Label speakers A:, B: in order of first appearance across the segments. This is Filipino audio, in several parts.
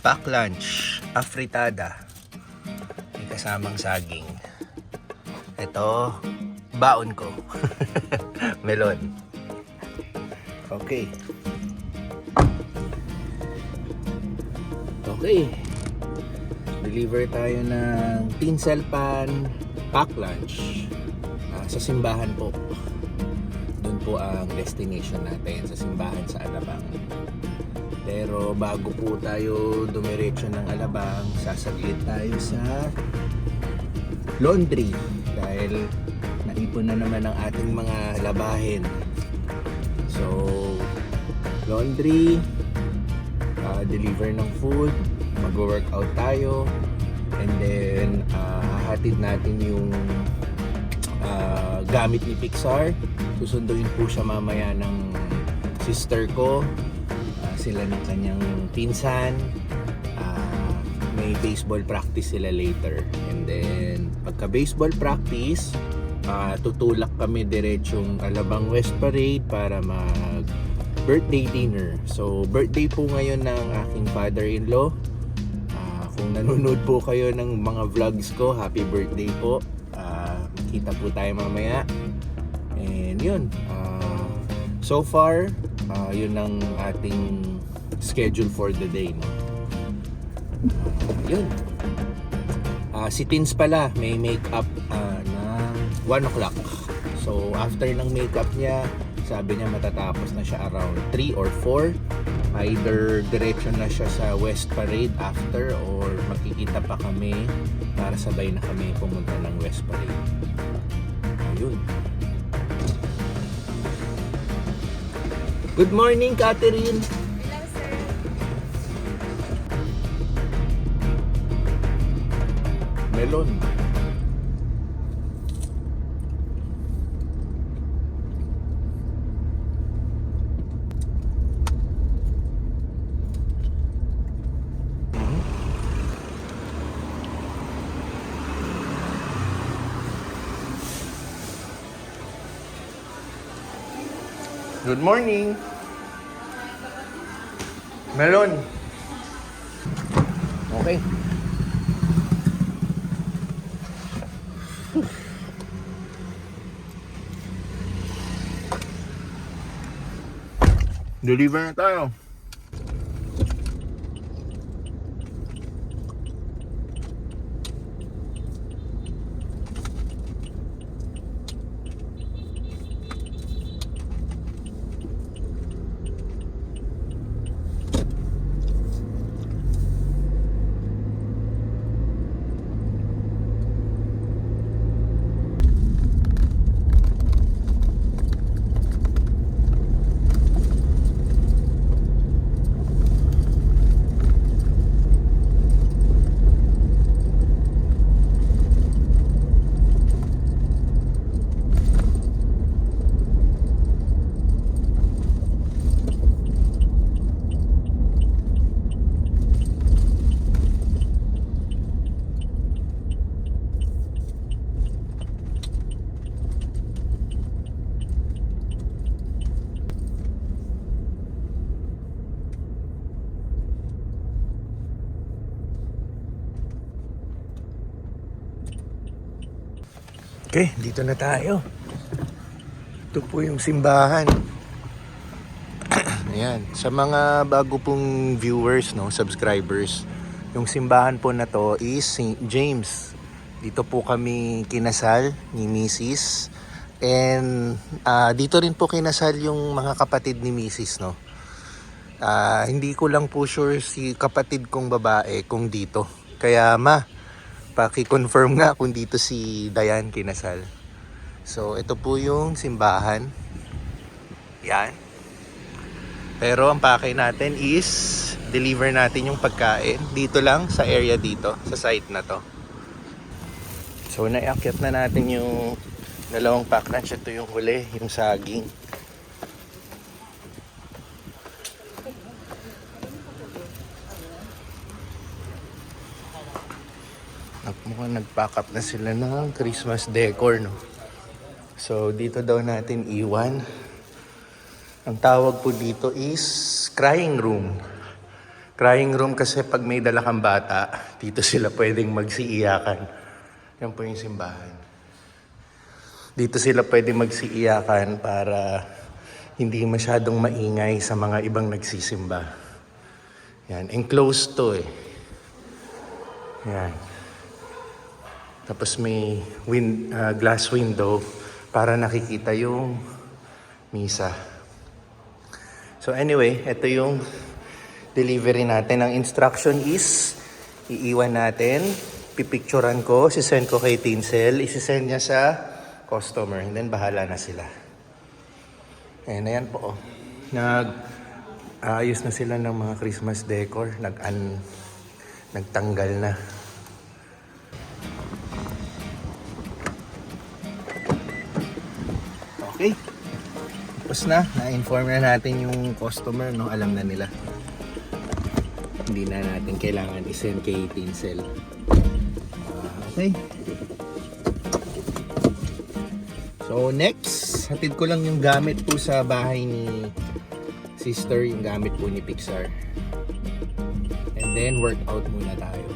A: pack lunch, afritada. May kasamang saging. Ito, baon ko. Melon. Okay. Okay. Deliver tayo ng tinsel pan pack lunch sa simbahan po. Doon po ang destination natin, sa simbahan sa Alabang. Pero bago po tayo dumiretso ng Alabang, sasaglit tayo sa laundry dahil naipon na naman ang ating mga labahin. So, laundry, deliver ng food, mag-workout tayo, and then hahatid natin yung gamit ni Pixar. Susunduin po siya mamaya ng sister ko, sila ng kanyang pinsan. May baseball practice sila later, and then pagka baseball practice, tutulak kami diretsong Alabang West Parade para mag birthday dinner. So birthday po ngayon ng aking father-in-law. Kung nanonood po kayo ng mga vlogs ko, happy birthday po. Kita po tayo mamaya. And yun, so far yun ang ating schedule for the day, no? Yun. Si Tins pala may makeup ng 1 o'clock. So after ng makeup niya, sabi niya matatapos na siya around 3 or 4. Either diretso na siya sa West Parade after, or makikita pa kami para sabay na kami pumunta ng West Parade. Ayun. Good morning, Catherine.
B: Hello, sir.
A: Melon. Good morning. Melon. Okay. Deliver na tayo. Okay, dito na tayo. Ito po yung simbahan. Ayan, sa mga bago pong viewers, no, subscribers, yung simbahan po na to is St. James. Dito po kami kinasal ni Mrs. And dito rin po kinasal yung mga kapatid ni Mrs., no. Hindi ko lang po sure si kapatid kong babae kung dito. Kaya paki-confirm nga kung dito si Dayan kinasal. So ito po yung simbahan. Yan. Pero ang pakay natin is deliver natin yung pagkain dito lang sa area dito, sa site na to. So naiakyat na natin yung dalawang pack lunch. Ito yung huli, yung saging. Mukhang nag-pack up na sila ng Christmas decor, no? So dito daw natin iwan. Ang tawag po dito is crying room. Crying room kasi pag may dala kang bata, dito sila pwedeng magsiiyakan. Yan po yung simbahan. Dito sila pwedeng magsiiyakan para hindi masyadong maingay sa mga ibang nagsisimba. Yan, enclosed to eh. Yan. Tapos may glass window para nakikita yung misa. So anyway, ito yung delivery natin. Ang instruction is, iiwan natin, pipicturan ko, sisend ko kay Tinsel, isisend niya sa customer, and then bahala na sila. And ayan po, ayos na sila ng mga Christmas decor, nagtanggal na. Okay, tapos na-inform na natin yung customer, no? Alam na nila. Hindi na natin kailangan isend kay Tinsel. Okay. So next, hatid ko lang yung gamit po sa bahay ni sister, yung gamit po ni Pixar. And then workout muna tayo.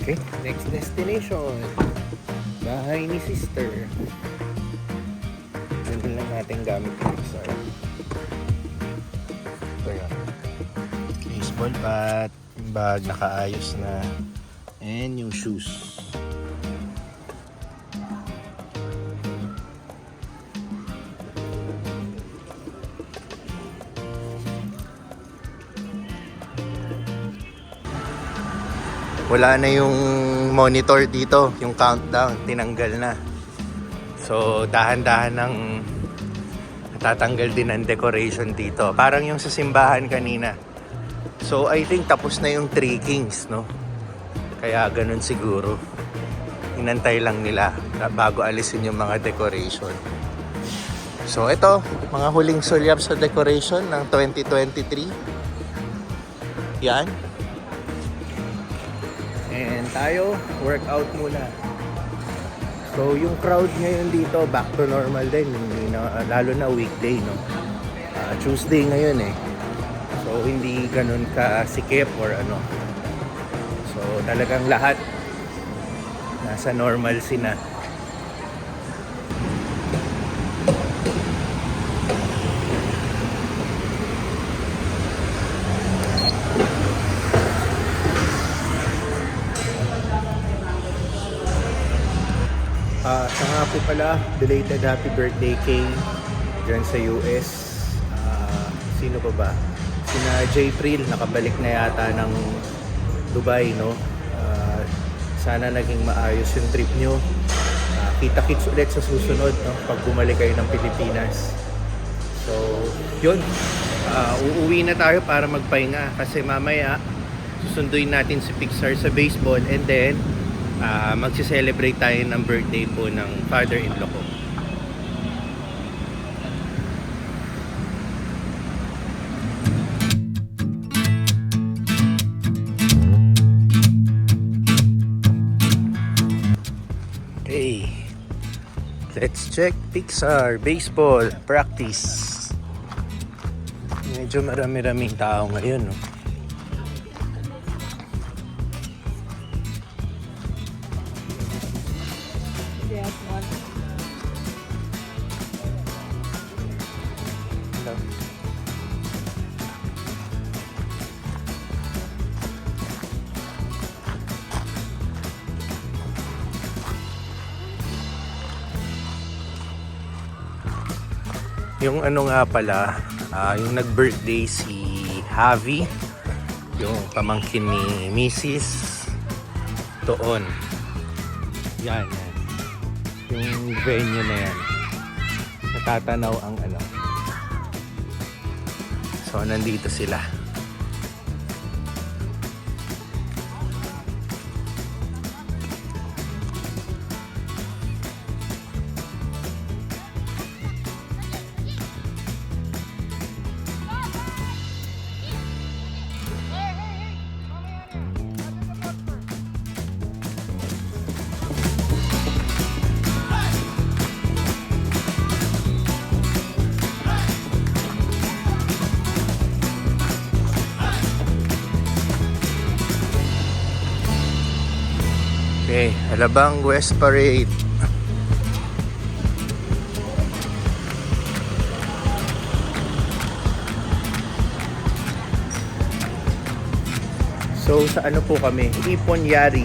A: Okay, next destination. Bahay ni sister. Nandun lang natin gamit yung Pixar. Ito yun. Baseball bat, yung bag nakaayos na, and yung shoes. Wala na yung monitor dito, yung countdown, tinanggal na. So, dahan-dahan ng natatanggal din ang decoration dito. Parang yung sa simbahan kanina. So, I think tapos na yung Three Kings, no? Kaya ganun siguro. Inantay lang nila bago alisin yung mga decoration. So, ito, mga huling sulyap sa decoration ng 2023. Yan. And tayo, workout muna. So, yung crowd ngayon dito, back to normal din. Lalo na weekday, no? Tuesday ngayon eh. So, hindi ganun kasikip or ano. So, talagang lahat nasa normalcy na. Sa nga po pala, belated happy birthday kay dyan sa US. Sino pa ba? Sina J-Pril, nakabalik na yata ng Dubai, no? Sana naging maayos yung trip nyo. Kita-kits ulit sa susunod, no? Pag bumalik kayo ng Pilipinas. So, yun. Uuwi na tayo para magpahinga kasi mamaya susunduin natin si Pixar sa baseball, and then magsi-celebrate tayo ng birthday po ng father-in-law ko. Okay, let's check Pixar baseball practice. Medyo marami-raming tao ngayon, no? Yung ano nga pala, yung nag-birthday si Javi, yung pamangkin ni Mrs. Doon. Yan. Yung venue na yan. Natatanaw ang ano. So, nandito sila. Okay, Alabang West Parade. So sa ano po kami? Ipon Yari.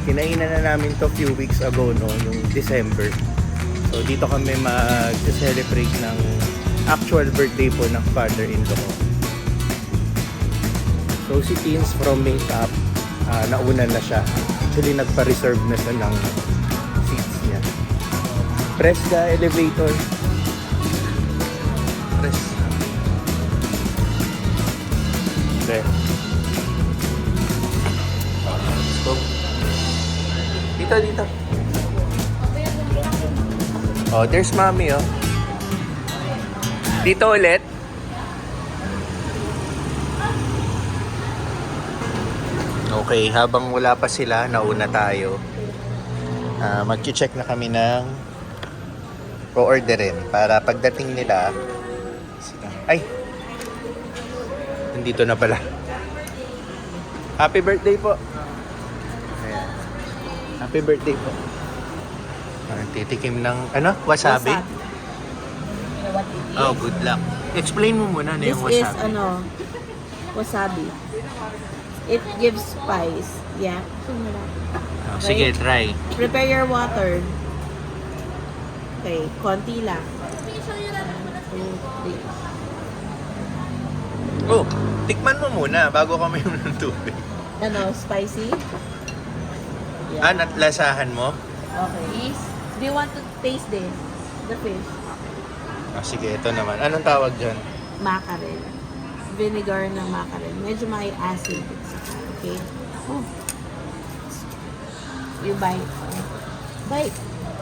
A: Kinainan na namin to few weeks ago, no, yung December. So dito kami mag-celebrate ng actual birthday po ng father-in-law ko. So si Teens from Makeup, nauna na siya. Actually nagpa-reserve na siya ng seats niya. Press the elevator. Press. Okay. Stop. Dito. Oh, there's mommy, oh. Dito ulit. Okay, habang wala pa sila, nauna tayo. Mag-check na kami ng o-orderin para pagdating nila. Ay! Nandito na pala. Happy birthday po! Ayan. Happy birthday po. Titikim ng, wasabi? Oh, good luck. Explain mo muna na yung wasabi.
B: This is, wasabi. It gives spice. Yeah.
A: Sige, try.
B: Prepare your water. Okay, konti lang. 1, 2, 3.
A: Oh, tikman mo muna bago kami yung ng tubig.
B: Spicy?
A: Natlasahan mo?
B: Okay. Do you want to taste this? The fish?
A: Sige, ito naman. Anong tawag dyan?
B: Mackerel. Vinegar ng mackerel. Medyo may acid. Okay? Oh. You bite. Bite.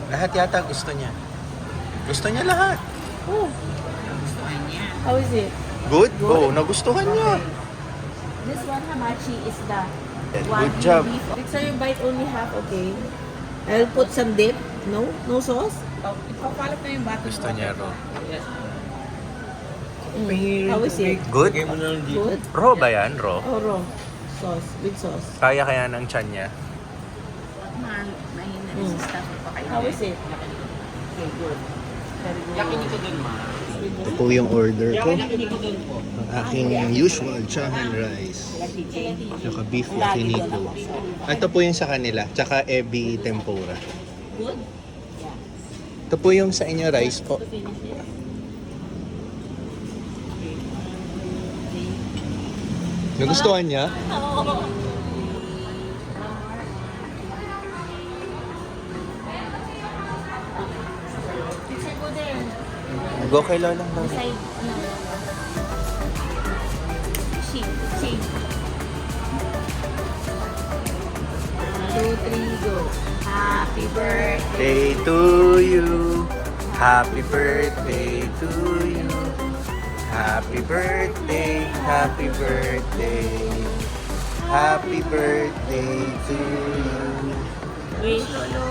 A: Lahat yata gusto niya. Gusto niya lahat.
B: Oh. How is it?
A: Good?
B: Good?
A: Oh, nagustuhan niya.
B: This one, hamachi, is the
A: Good
B: wagyu
A: job.
B: beef. So you bite only half, okay? I'll put some dip. No? No sauce?
C: Ipapalat na yung bato.
A: Gusto niya raw.
B: How is it?
A: Good?
B: Good?
A: Raw ba yan? Raw?
B: Oh, raw. Sauce. With sauce.
A: Kaya ng tiyan niya?
C: Mahina
B: Mm.
C: sa staff pa kayo.
B: How is it? Okay, good. Very good.
C: Yakiniko dun, ma.
A: Ito po yung order ko.
C: Yakiniko dun po.
A: Ang aking usual chahan rice. Tsaka beef yakinito. Ito po yung sa kanila. Tsaka ebi tempura.
B: Good?
A: Ito po yung sa inyo rice po.
B: To finish it?
A: Nagustuhan niya?
B: Picture ko there.
A: Go kay Lola.
B: Beside, Shake. 1, 2, 3, go. Happy birthday.
A: Day to you. Happy birthday to you. Happy birthday, happy birthday. Happy birthday to you.
B: Wish you